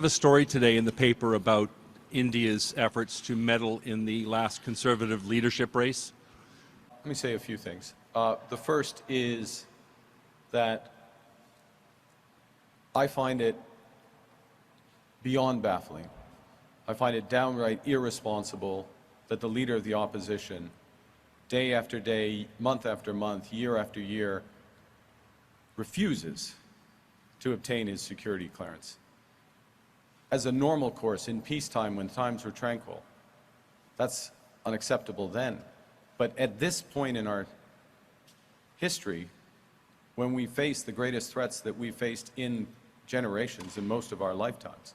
have a story today in the paper about India's efforts to meddle in the last Conservative leadership race. Let me say a few things. The first is that I find it beyond baffling. I find it downright irresponsible that the leader of the opposition, day after day, month after month, year after year, refuses to obtain his security clearance. As a normal course in peacetime when times were tranquil, that's unacceptable then. But at this point in our history, when we face the greatest threats that we've faced in generations, in most of our lifetimes,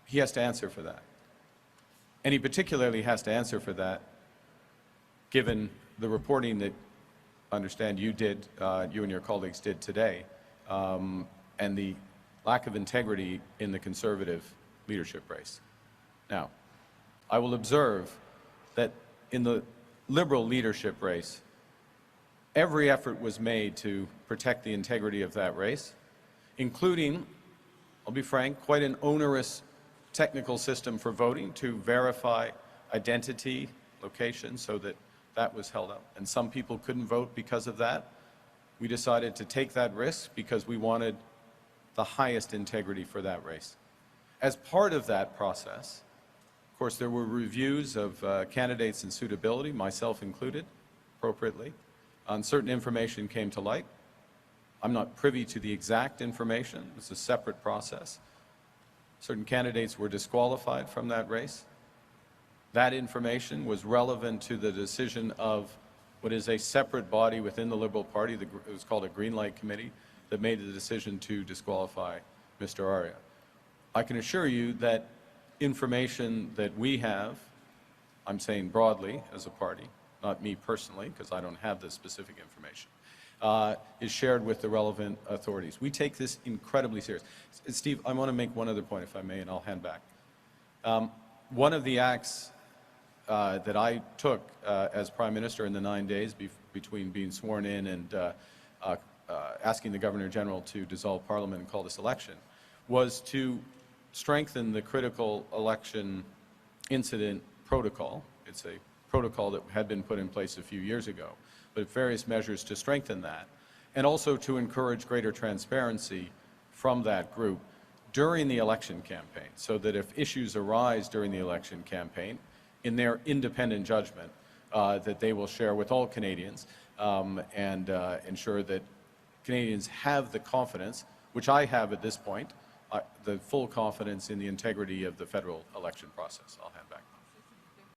he has to answer for that. And he particularly has to answer for that given the reporting that I understand you did, you and your colleagues did today, and the lack of integrity in the Conservative leadership race. Now, I will observe that in the Liberal leadership race, every effort was made to protect the integrity of that race, including, I'll be frank, quite an onerous technical system for voting to verify identity, location, so that that was held up. And some people couldn't vote because of that. We decided to take that risk because we wanted the highest integrity for that race. As part of that process, of course, there were reviews of candidates and suitability, myself included, appropriately. Certain information came to light. I'm not privy to the exact information. It's a separate process. Certain candidates were disqualified from that race. That information was relevant to the decision of what is a separate body within the Liberal Party. It was called a Green Light Committee that made the decision to disqualify Mr. Arya. I can assure you that information that we have, I'm saying broadly as a party, not me personally, because I don't have the specific information, is shared with the relevant authorities. We take this incredibly serious. Steve, I want to make one other point, if I may, and I'll hand back. One of the acts that I took as Prime Minister in the 9 days between being sworn in and asking the Governor General to dissolve Parliament and call this election was to strengthen the critical election incident protocol. It's a protocol that had been put in place a few years ago, but various measures to strengthen that, and also to encourage greater transparency from that group during the election campaign, so that if issues arise during the election campaign, in their independent judgment, that they will share with all Canadians and ensure that Canadians have the confidence, which I have at this point, the full confidence in the integrity of the federal election process. I'll hand back.